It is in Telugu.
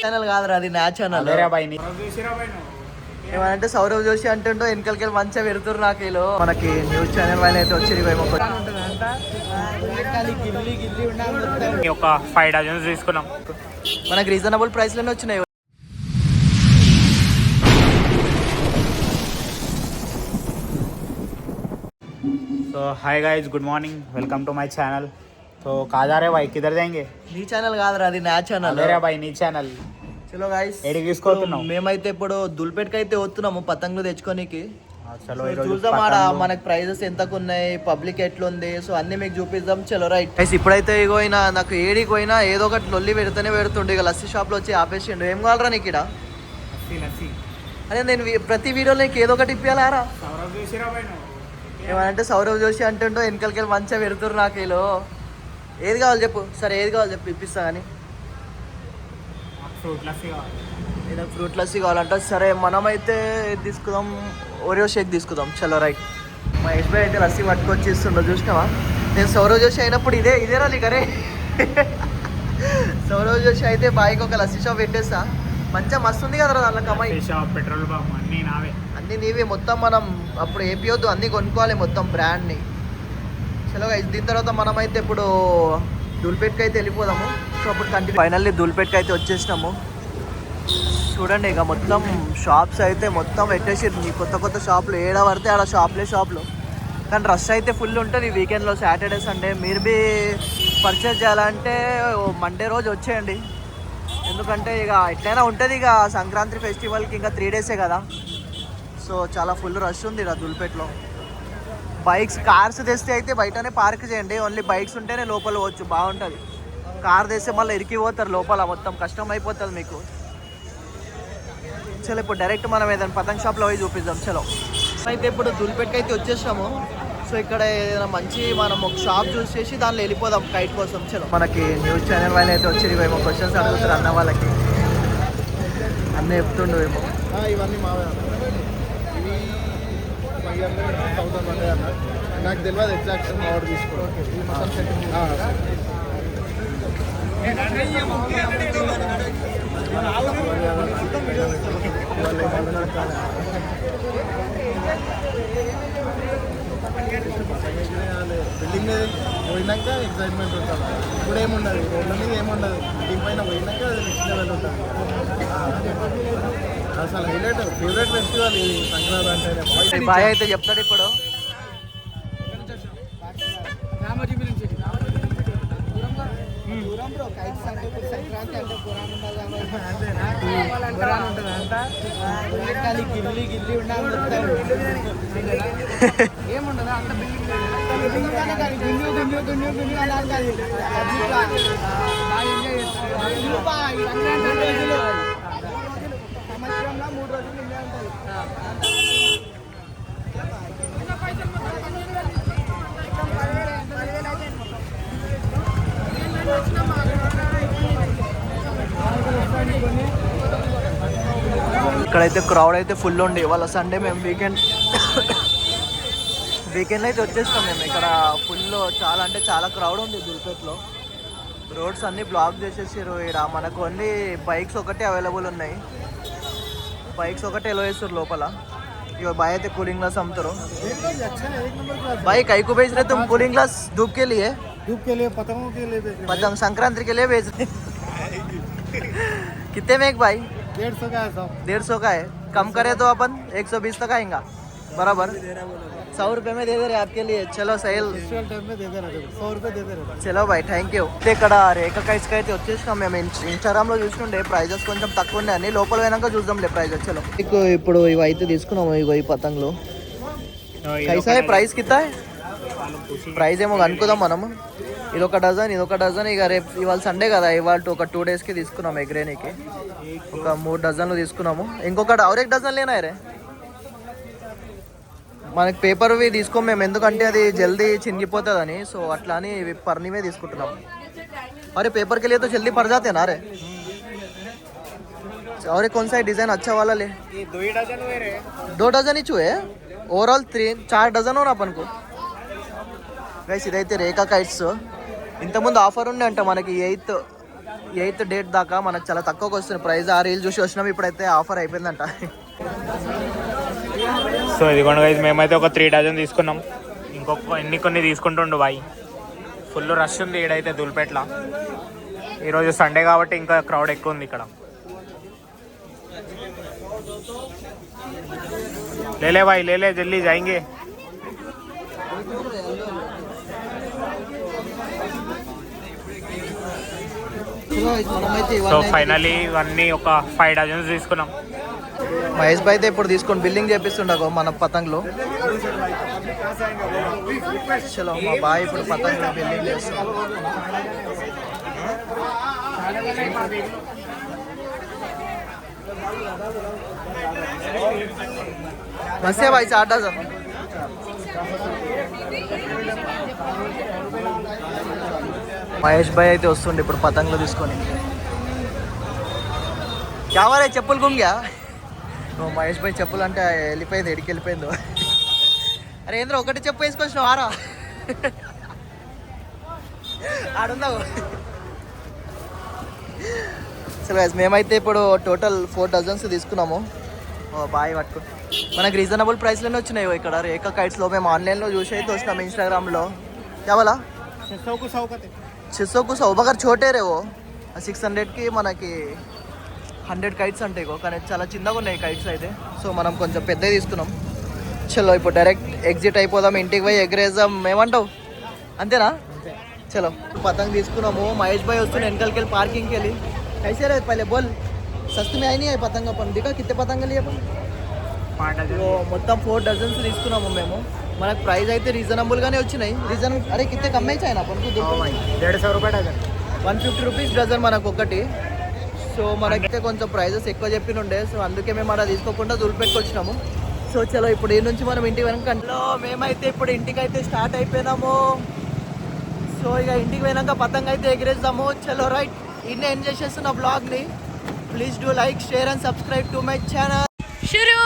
ఛానల్ కాదురా, అది నా ఛానల్. ఏమంటే సౌరవ్ జోషి అంటుండో వెనకలకి మంచిగా పెడుతురు నాకు వీళ్ళు. మనకి న్యూస్ ఛానల్ వాళ్ళు అయితే వచ్చి ఒక 5 డజన్స్ తీసుకున్నాం. మనకి రీజనబుల్ ప్రైస్ లోనే వచ్చినాయి. तो hi guys, good morning, welcome to my channel. तो कहाँ जा रहे भाई, किधर जाएंगे? నీ ఛానల్ కాదురా, అది నా ఛానల్. अरे भाई నీ ఛానల్. చలో గైస్, ఎడికి తీసుకొస్తున్నాం. మేమైతే ఇప్పుడు దుల్పేట్కి అయితే వస్తున్నాము పతంగులు తెచ్చుకోనికి. చలో చూద్దాం ఆడ మనకి ప్రైజెస్ ఎంతకు ఉన్నాయి, పబ్లిక్ ఎట్లుంది, సో అన్ని మీకు చూపిద్దాం. చలో రైట్ గైస్. ఇప్పుడైతే ఇగో అయినా నాకు ఏడికి పోయినా ఏదో ఒకటి లొల్లి పెడితేనే పెడుతుండే. ఇక లస్సీ షాప్ లో వచ్చి ఆపేసిండు. ఏం కావాలరా నీకు ఇక్కడ? అదే నేను ప్రతి వీడియోలో నీకు ఏదో ఒకటి ఇప్పియాలారా? ఏమంటే సౌరవ్ జోషి అంటుండో వెనకలకి మంచిగా పెడుతురు నాకు వీళ్ళు. ఏది కావాలి చెప్పు. సరే ఏది కావాలి చెప్పు, ఇప్పిస్తా. కానీ నాకు ఫ్రూట్ లస్సీ కావాలంట. సరే మనమైతే ఏది తీసుకుందాం? ఓరియో షేక్ తీసుకుందాం. చలో రైట్. మా యశ్బాయ్ అయితే లస్సీ పట్టుకొచ్చి ఇస్తుండో చూసినావా? నేను సౌరవ్ జోషి అయినప్పుడు ఇదేరా నీకరే. సౌరవ్ జోషి అయితే బాయ్కి ఒక లస్సీ షాప్ పెట్టేస్తా. మంచిగా మస్తు ఉంది కదా దాంట్లో కమాయి. పెట్రోల్ పంప్ అన్నీ నావే, అన్నీ నీవే. మొత్తం మనం అప్పుడు ఏపీయొద్దు, అన్నీ కొనుక్కోవాలి మొత్తం బ్రాండ్ని. చలో దీని తర్వాత మనమైతే ఇప్పుడు దుల్పేట్కి అయితే వెళ్ళిపోదాము. సో అప్పుడు కంటిన్యూ. ఫైనల్లీ దుల్పేట్కి అయితే వచ్చేసినాము. చూడండి ఇక మొత్తం షాప్స్ అయితే మొత్తం పెట్టేసి కొత్త కొత్త షాపులు ఏడా పడితే ఆడ షాప్లు. కానీ రష్ అయితే ఫుల్ ఉంటుంది వీకెండ్లో, సాటర్డే సండే. మీరు బీ పర్చేస్ చేయాలంటే మండే రోజు వచ్చేయండి. ఎందుకంటే ఇక ఎట్లయినా ఉంటుంది. ఇక సంక్రాంతి ఫెస్టివల్కి ఇంకా 3 డేసే కదా. సో చాలా ఫుల్ రష్ ఉంది ఇక్కడ దుల్పేట్లో. బైక్స్, కార్స్ తెస్తే అయితే బయటనే పార్క్ చేయండి. ఓన్లీ బైక్స్ ఉంటేనే లోపల పోవచ్చు, బాగుంటుంది. కార్ తెస్తే మళ్ళీ ఇరికి పోతారు లోపల, మొత్తం కష్టం అయిపోతుంది మీకు. చలో ఇప్పుడు డైరెక్ట్ మనం ఏదైనా పతంగ్ షాప్లో పోయి చూపిద్దాం. చలో అయితే ఇప్పుడు దుల్పేట్కి అయితే వచ్చేసాము. సో ఇక్కడ ఏదైనా మంచి మనం ఒక షాప్ చూస్ చేసి దానిలో వెళ్ళిపోదాం కైట్ కోసం. చలో మనకి న్యూస్ ఛానల్ వాళ్ళు అయితే వచ్చి ఏమో క్వశ్చన్స్ అడుగుతారు అన్న వాళ్ళకి. అన్న చెప్తుండు ఏమో. ఇవన్నీ మావే, నాకు తెలియదు ఎగ్జాక్ట్ ఆర్డర్ తీసుకోవాలి. బిల్డింగ్ మీద పోయినాక ఎక్సైట్మెంట్ ఉంటుంది. ఇప్పుడు ఏముండదు, రోడ్ల మీద ఏముండదు. బిల్డింగ్ పైన పోయినాక నెక్స్ట్ లెవెల్ ఉంటుంది. అసలు హైలైట్ ఫేవరెట్ ఫెస్టివల్ ఇది సంక్రాంతి అంటే. బాయ్ అయితే చెప్తాడు ఇప్పుడు. ఏముండదు అంత సంవత్సరంలో 3 రోజులు ఇల్లే ఉంటుంది. ఇక్కడైతే క్రౌడ్ అయితే ఫుల్ ఉండి. వాళ్ళ సండే మేము వీకెండ్లో అయితే వచ్చేస్తాం మేము. ఇక్కడ ఫుల్ చాలా అంటే చాలా క్రౌడ్ ఉంది దుల్పేట్లో. రోడ్స్ అన్నీ బ్లాక్ చేసేసారు. ఇక్కడ మనకు ఓన్లీ బైక్స్ ఒకటే అవైలబుల్ ఉన్నాయి. బైక్స్ ఒకటే ఎలో వేస్తారు లోపల. ఇక బాయ్ అయితే కూలింగ్ గ్లాस అమ్ముతారు. भाई कई को बेच रहे तुम कूलिंग ग्लास? धूप के लिए पतंगों के लिए पतंग संक्रांति के लिए बेच रहे. कितने में एक भाई? 150 का है. 150 का है. कम करे तो अपन 120 तक आएगा बराबर. 100 रुपये में दे दे रहे आपके लिए. चलो सही, टाइम में दे दे रहे 100 रुपये दे दे रहे. చలో బాయ్, థ్యాంక్ యూ. ఇక్కడ రేఖ కైట్స్కి అయితే వచ్చేసినాం మేము. ఇన్స్టాగ్రామ్లో చూసుకుంటే ప్రైజెస్ కొంచెం తక్కువ ఉన్నాయని. లోపల పోయినాక చూద్దాంలే ప్రైజెస్. చలో ఇప్పుడు ఇవి అయితే తీసుకున్నాము. ఇగో ఈ పతంగులు కైసా ప్రైస్ కింద ప్రైస్ ఏమో కనుక్కుందాం మనము. ఇదొక డజన్. ఇక రేపు ఇవాళ సండే కదా, ఇవాళ ఒక 2 డేస్కి తీసుకున్నాము ఎగ్రేనికి. ఒక 3 డజన్లు తీసుకున్నాము. ఇంకొక और एक డజన్ లేనా రే? మనకి పేపర్వి తీసుకోము మేము, ఎందుకంటే అది జల్దీ చినిగిపోతుందని. సో అట్లా అని పర్నివే తీసుకుంటున్నాం. अरे पेपर के लिए तो जल्दी पड़ जाते हैं ना रे. और कौन सा डिजाइन अच्छा वाला ले? 2 डजन हुए रे. 2 डजन ही चुए. ओवरऑल 4 डजन हो ना अपन को. గైస్ ఇదైతే రేఖా కైట్స్. ఇంతకుముందు ఆఫర్ ఉండే అంట మనకి 8th 8th డేట్ దాకా మనకు చాలా తక్కువకి వస్తుంది ప్రైస్. ఆ రీల్ చూసి వచ్చినాం, ఇప్పుడైతే ఆఫర్ అయిపోయిందంట. సో ఇదిగోండి గైస్, మేమైతే ఒక 3 డజన్ తీసుకున్నాం. ఇంకొక కొన్ని తీసుకుంటుండు బాయ్. ఫుల్ రష్ ఉంది ఈడైతే దుల్పేట్ల. ఈరోజు సండే కాబట్టి ఇంకా క్రౌడ్ ఎక్కువ ఉంది ఇక్కడ. లేలే బాయ్, లేలే జల్దీ జాయింగే. సో ఫైనలీ ఇవన్నీ ఒక 5 డజన్స్ తీసుకున్నాం. మహేష్ భాయ్ అయితే ఇప్పుడు తీసుకొని బిల్డింగ్ చేపిస్తుండగో మన పతంగ్లో. చలో మా బాయ్ ఇప్పుడు పతంగ్లో బిల్డింగ్ చేస్తున్నాం. మస్తే భాయ్ 4 డజన్. మహేష్ భాయ్ అయితే వస్తుండే ఇప్పుడు పతంగ్లో తీసుకొని. క్యావరే చెప్పులు గుంగ్యా. మహేష్ భాయ్ చెప్పులు అంటే వెళ్ళిపోయింది, ఎడికి వెళ్ళిపోయిందో. అరే ఏంద్ర ఒకటి చెప్పు వేసుకొచ్చినావు ఆరా ఆడుందావు. సరే మేమైతే ఇప్పుడు టోటల్ 4 డజన్స్ తీసుకున్నాము. బాయ్ పట్టుకో. మనకు రీజనబుల్ ప్రైస్లోనే వచ్చినాయి ఇక్కడ రేఖా కైట్స్లో. మేము ఆన్లైన్లో చూసి అయితే వచ్చినాము ఇన్స్టాగ్రామ్లో. కేవలా 600 को 100 बगर छोटे रे वो 600కి మనకి 100 కైట్స్ అంటే కానీ చాలా చిన్నగా ఉన్నాయి కైట్స్ అయితే. సో మనం కొంచెం పెద్దవి తీసుకున్నాం. చలో ఇప్పుడు డైరెక్ట్ ఎగ్జిట్ అయిపోదాం, ఇంటికి పోయి ఎగరేద్దాం. ఏమంటావు అంతేనా? చలో పతంగ్ తీసుకున్నాము. మహేష్ భాయ్ వస్తున్నాడు వెనకాలకి వెళ్ళి పార్కింగ్కి వెళ్ళి. कैसे रहे पहले बोल, सस्ते में आई नहीं है पतंग अपन दिखा कितने पतंग लिए अपन. మొత్తం 4 డజన్స్ తీసుకున్నాము మేము. మనకు ప్రైస్ అయితే రీజనబుల్గానే వచ్చినాయి. అరే కిత్తే కమ్మే చాయన మనకు 150 రూపాయ డజన్, 150 రూపీస్ డజన్ మనకు ఒకటి. సో మనకైతే కొంచెం ప్రైజెస్ ఎక్కువ చెప్పినుండే, సో అందుకే మేము అలా తీసుకోకుండా దులిపెట్టుకు వచ్చినాము. సో చలో ఇప్పుడు ఈ నుంచి మనం ఇంటికి వెనకంలో మేమైతే ఇప్పుడు ఇంటికి అయితే స్టార్ట్ అయిపోయినాము. సో ఇక ఇంటికి పోయినాక పతంగ్ అయితే ఎగిరేద్దాము. చలో రైట్, ఇన్నే ఎంజాయ్ చేస్తున్న బ్లాగ్ని. Please do like, share and subscribe to my channel. शुरू